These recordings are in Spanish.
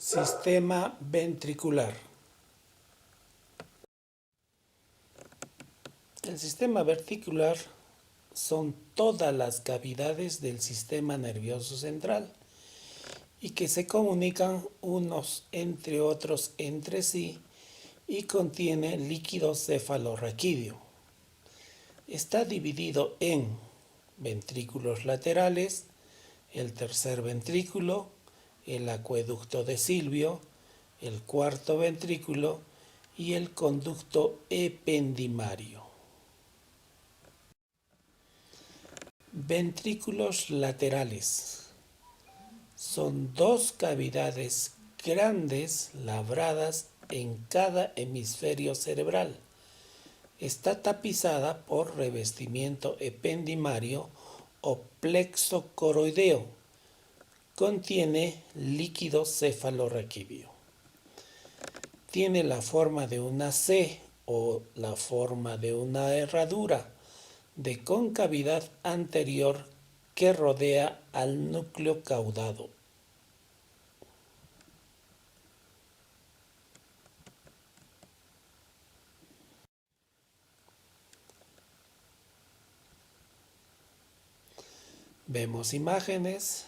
Sistema ventricular. El sistema ventricular son todas las cavidades del sistema nervioso central y que se comunican unos entre otros entre sí y contiene líquido cefalorraquídeo. Está dividido en ventrículos laterales, el tercer ventrículo, el acueducto de Silvio, el cuarto ventrículo y el conducto ependimario. Ventrículos laterales. Son dos cavidades grandes labradas en cada hemisferio cerebral. Está tapizada por revestimiento ependimario o plexo coroideo. Contiene líquido cefalorraquídeo. Tiene la forma de una C o la forma de una herradura de concavidad anterior que rodea al núcleo caudado. Vemos imágenes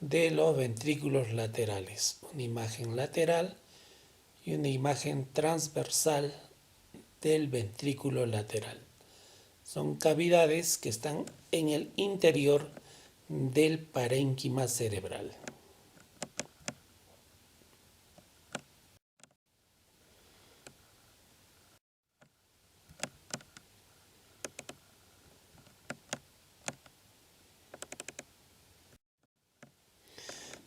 de los ventrículos laterales, una imagen lateral y una imagen transversal del ventrículo lateral. Son cavidades que están en el interior del parénquima cerebral.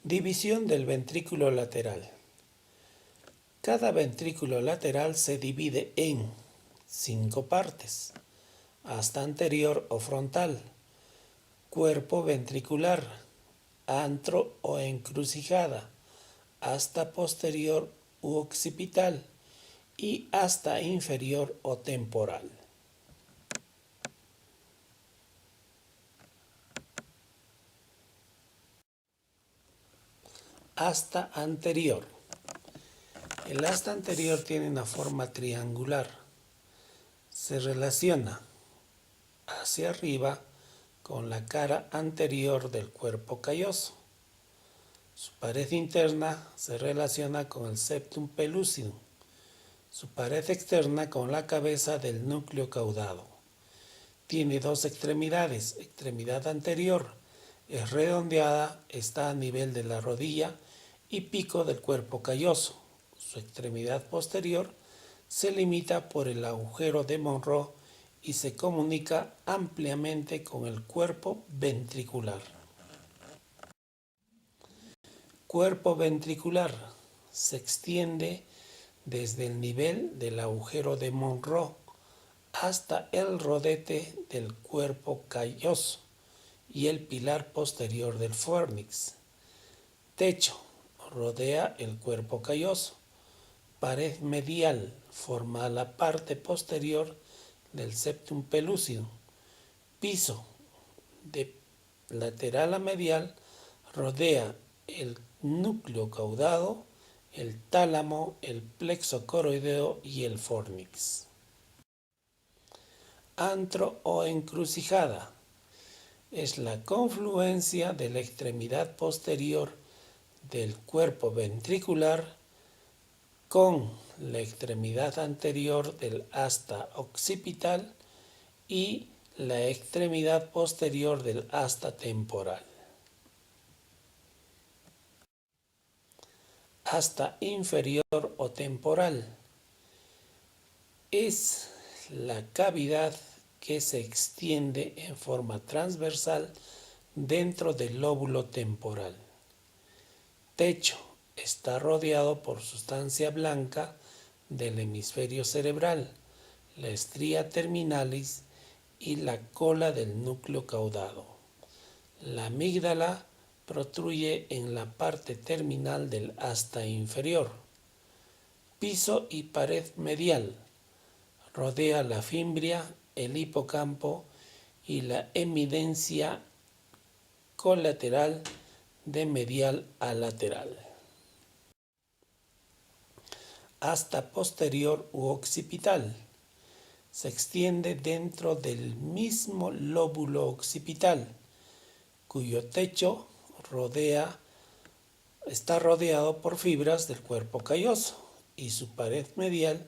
División del ventrículo lateral. Cada ventrículo lateral se divide en 5 partes: asta anterior o frontal, cuerpo ventricular, antro o encrucijada, asta posterior u occipital y asta inferior o temporal. Asta anterior. El asta anterior tiene una forma triangular. Se relaciona hacia arriba con la cara anterior del cuerpo calloso. Su pared interna se relaciona con el septum pellucidum. Su pared externa con la cabeza del núcleo caudado. Tiene dos extremidades. Extremidad anterior es redondeada, está a nivel de la rodilla y pico del cuerpo calloso. Su extremidad posterior se limita por el agujero de Monro y se comunica ampliamente con el cuerpo ventricular. Cuerpo ventricular se extiende desde el nivel del agujero de Monro hasta el rodete del cuerpo calloso y el pilar posterior del fornix. Techo: rodea el cuerpo calloso. Pared medial: forma la parte posterior del septum pellucidum. Piso: de lateral a medial, rodea el núcleo caudado, el tálamo, el plexo coroideo y el fornix. Antro o encrucijada. Es la confluencia de la extremidad posterior del cuerpo ventricular con la extremidad anterior del asta occipital y la extremidad posterior del asta temporal. Asta inferior o temporal. Es la cavidad que se extiende en forma transversal dentro del lóbulo temporal. Techo: está rodeado por sustancia blanca del hemisferio cerebral, la estría terminalis y la cola del núcleo caudado. La amígdala protruye en la parte terminal del asta inferior. Piso y pared medial: rodea la fimbria, el hipocampo y la eminencia colateral de medial a lateral. asta posterior u occipital. Se extiende dentro del mismo lóbulo occipital, cuyo techo está rodeado por fibras del cuerpo calloso y su pared medial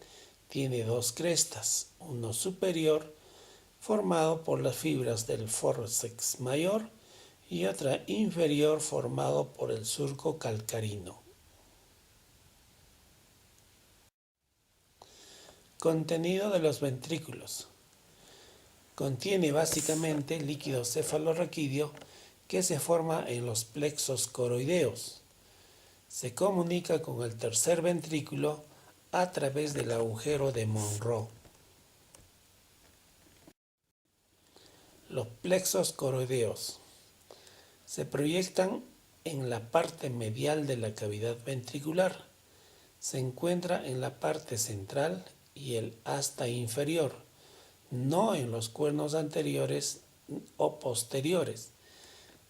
tiene dos crestas, uno superior formado por las fibras del fórceps mayor y otra inferior formado por el surco calcarino. Contenido de los ventrículos. Contiene básicamente líquido cefalorraquídeo que se forma en los plexos coroideos. Se comunica con el tercer ventrículo a través del agujero de Monro. Los plexos coroideos se proyectan en la parte medial de la cavidad ventricular. Se encuentra en la parte central y el asta inferior, no en los cuernos anteriores o posteriores.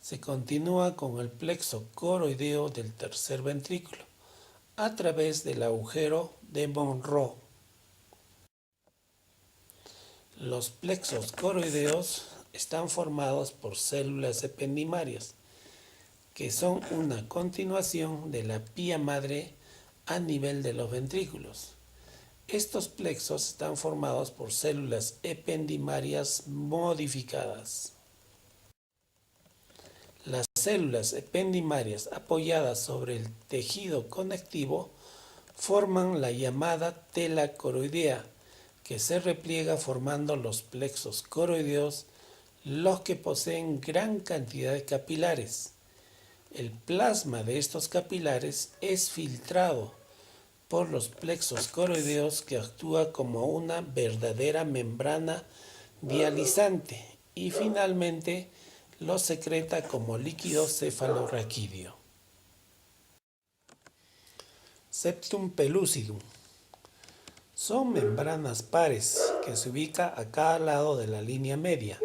Se continúa con el plexo coroideo del tercer ventrículo a través del agujero de Monro. Los plexos coroideos están formados por células ependimarias, que son una continuación de la pía madre a nivel de los ventrículos. Estos plexos están formados por células ependimarias modificadas. Las células ependimarias apoyadas sobre el tejido conectivo forman la llamada tela coroidea, que se repliega formando los plexos coroideos, los que poseen gran cantidad de capilares. El plasma de estos capilares es filtrado por los plexos coroideos, que actúa como una verdadera membrana dializante y finalmente lo secreta como líquido cefalorraquídeo. Septum pellucidum. Son membranas pares que se ubica a cada lado de la línea media.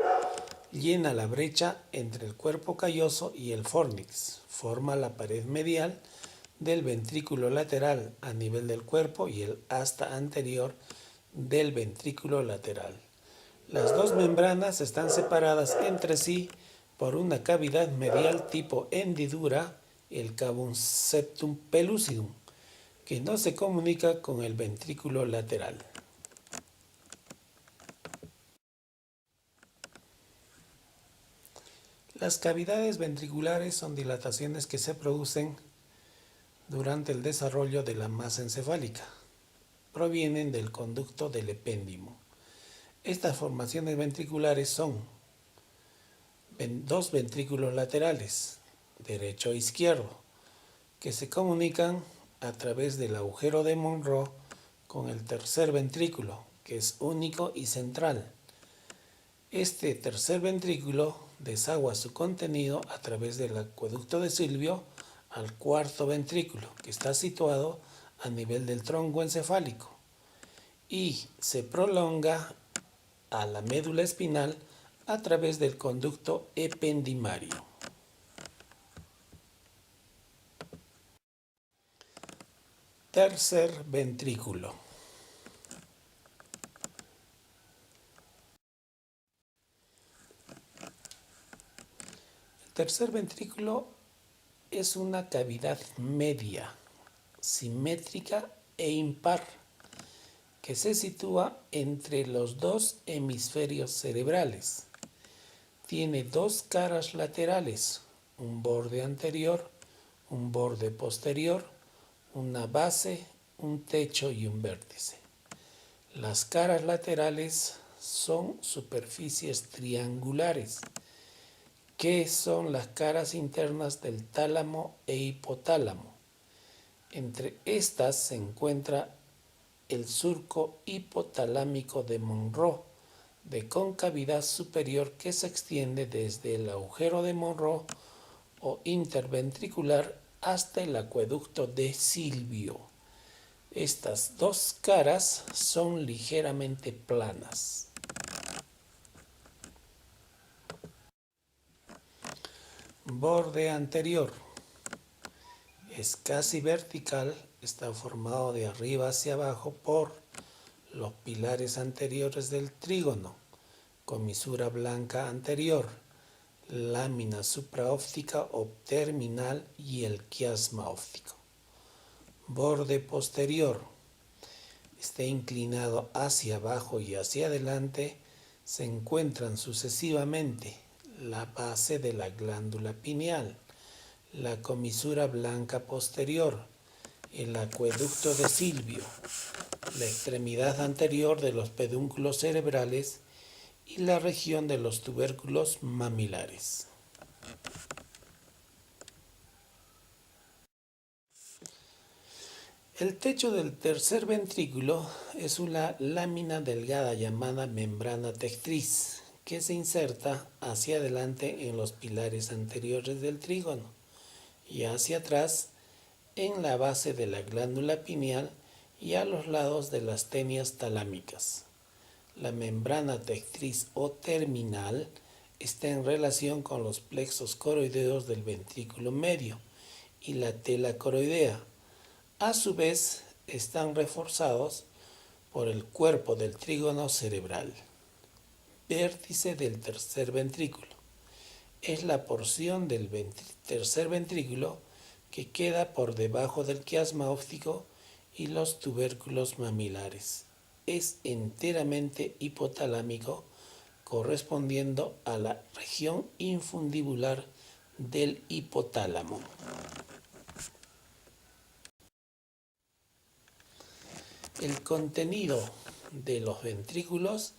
Llena la brecha entre el cuerpo calloso y el fórnix. Forma la pared medial del ventrículo lateral a nivel del cuerpo y el asta anterior del ventrículo lateral. Las dos membranas están separadas entre sí por una cavidad medial tipo hendidura, el cavum septum pellucidum, que no se comunica con el ventrículo lateral. Las cavidades ventriculares son dilataciones que se producen durante el desarrollo de la masa encefálica. Provienen del conducto del epéndimo. Estas formaciones ventriculares son dos ventrículos laterales, derecho e izquierdo, que se comunican a través del agujero de Monro con el tercer ventrículo, que es único y central. Este tercer ventrículo desagua su contenido a través del acueducto de Silvio al cuarto ventrículo, que está situado a nivel del tronco encefálico, y se prolonga a la médula espinal a través del conducto ependimario. Tercer ventrículo. El tercer ventrículo es una cavidad media, simétrica e impar, que se sitúa entre los dos hemisferios cerebrales. Tiene dos caras laterales, un borde anterior, un borde posterior, una base, un techo y un vértice. Las caras laterales son superficies triangulares, que son las caras internas del tálamo e hipotálamo. Entre estas se encuentra el surco hipotalámico de Monro, de concavidad superior, que se extiende desde el agujero de Monro o interventricular hasta el acueducto de Silvio. Estas dos caras son ligeramente planas. Borde anterior. Es casi vertical está formado de arriba hacia abajo por los pilares anteriores del trígono, comisura blanca anterior, lámina supraóptica o terminal y el quiasma óptico. Borde posterior está inclinado hacia abajo y hacia adelante. Se encuentran sucesivamente la base de la glándula pineal, la comisura blanca posterior, el acueducto de Silvio, la extremidad anterior de los pedúnculos cerebrales y la región de los tubérculos mamilares. El techo del tercer ventrículo es una lámina delgada llamada membrana tectriz que se inserta hacia adelante en los pilares anteriores del trígono y hacia atrás en la base de la glándula pineal y a los lados de las tenias talámicas. La membrana tectriz o terminal está en relación con los plexos coroideos del ventrículo medio y la tela coroidea. A su vez, están reforzados por el cuerpo del trígono cerebral. Vértice del tercer ventrículo. Es la porción del tercer ventrículo que queda por debajo del quiasma óptico y los tubérculos mamilares. Es enteramente hipotalámico, correspondiendo a la región infundibular del hipotálamo. El contenido de los ventrículos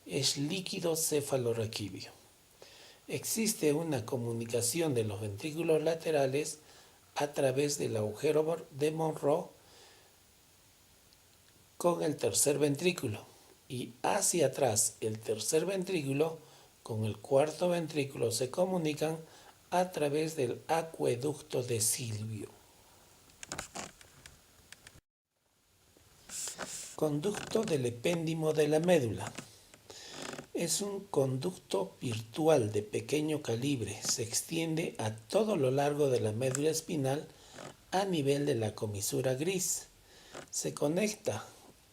es líquido cefalorraquídeo. Existe una comunicación de los ventrículos laterales a través del agujero de Monroe con el tercer ventrículo y hacia atrás el tercer ventrículo con el cuarto ventrículo se comunican a través del acueducto de Silvio. Conducto del epéndimo de la médula. Es un conducto virtual de pequeño calibre. Se extiende a todo lo largo de la médula espinal a nivel de la comisura gris. Se conecta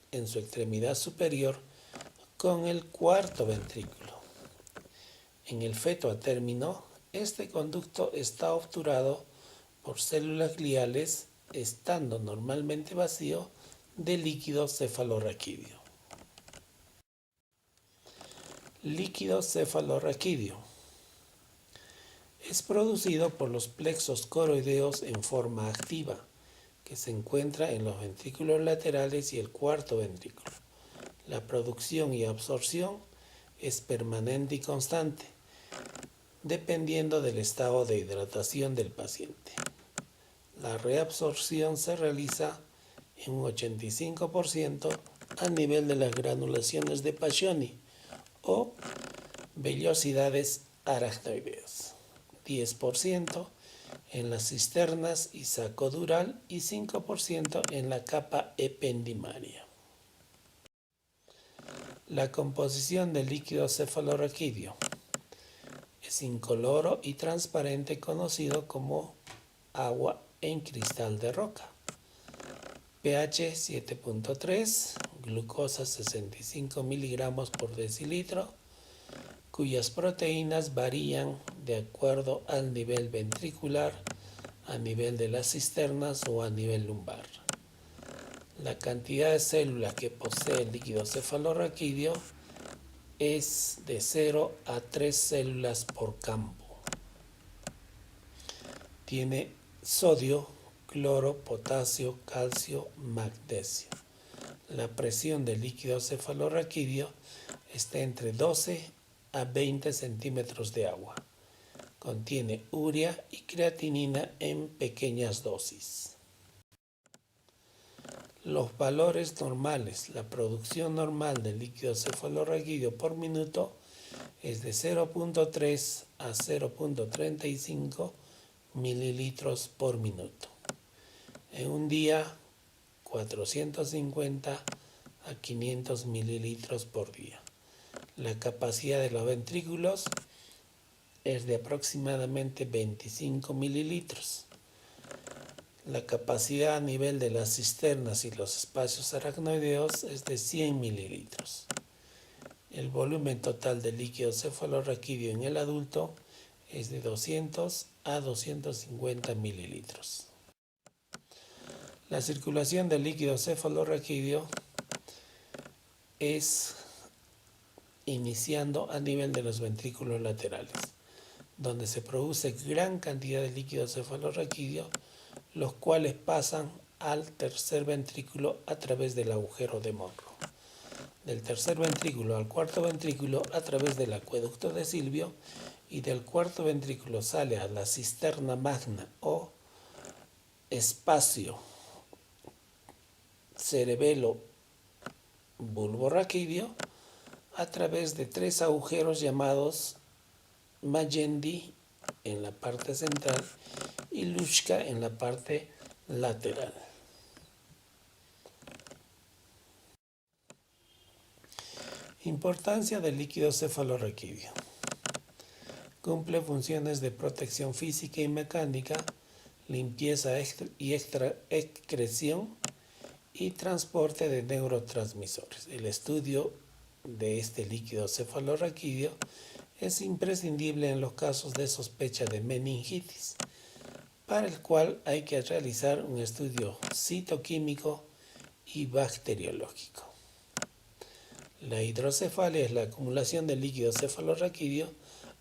en su extremidad superior con el cuarto ventrículo. En el feto a término, este conducto está obturado por células gliales, estando normalmente vacío de líquido cefalorraquídeo. Líquido cefalorraquídeo. Es producido por los plexos coroideos en forma activa, que se encuentra en los ventrículos laterales y el cuarto ventrículo. La producción y absorción es permanente y constante, dependiendo del estado de hidratación del paciente. La reabsorción se realiza en un 85% a nivel de las granulaciones de Paccioni o vellosidades aracnoideas, 10% en las cisternas y saco dural y 5% en la capa ependimaria. La composición del líquido cefalorraquídeo es incoloro y transparente, conocido como agua en cristal de roca. pH 7.3, glucosa 65 miligramos por decilitro, cuyas proteínas varían de acuerdo al nivel ventricular, a nivel de las cisternas o a nivel lumbar. La cantidad de células que posee el líquido cefalorraquídeo es de 0 a 3 células por campo. Tiene sodio, cloro, potasio, calcio, magnesio. La presión del líquido cefalorraquídeo está entre 12 a 20 centímetros de agua. Contiene urea y creatinina en pequeñas dosis. Los valores normales. La producción normal del líquido cefalorraquídeo por minuto es de 0.3 a 0.35 mililitros por minuto. En un día, 450 a 500 mililitros por día. La capacidad de los ventrículos es de aproximadamente 25 mililitros. La capacidad a nivel de las cisternas y los espacios aracnoideos es de 100 mililitros. El volumen total de líquido cefalorraquídeo en el adulto es de 200 a 250 mililitros. La circulación del líquido cefalorraquídeo es iniciando a nivel de los ventrículos laterales, donde se produce gran cantidad de líquido cefalorraquídeo, los cuales pasan al tercer ventrículo a través del agujero de Monro. Del tercer ventrículo al cuarto ventrículo a través del acueducto de Silvio, y del cuarto ventrículo sale a la cisterna magna o espacio cerebelo bulborraquídeo a través de 3 agujeros llamados Magendie en la parte central y Luschka en la parte lateral. Importancia del líquido cefalorraquídeo. Cumple funciones de protección física y mecánica, limpieza y excreción y transporte de neurotransmisores. El estudio de este líquido cefalorraquídeo es imprescindible en los casos de sospecha de meningitis, para el cual hay que realizar un estudio citoquímico y bacteriológico. La hidrocefalia es la acumulación de líquido cefalorraquídeo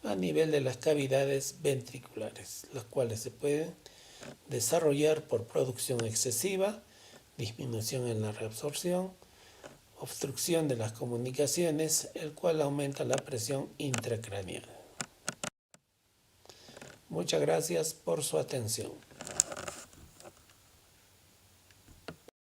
a nivel de las cavidades ventriculares, las cuales se pueden desarrollar por producción excesiva, disminución en la reabsorción, obstrucción de las comunicaciones, el cual aumenta la presión intracraneal. Muchas gracias por su atención.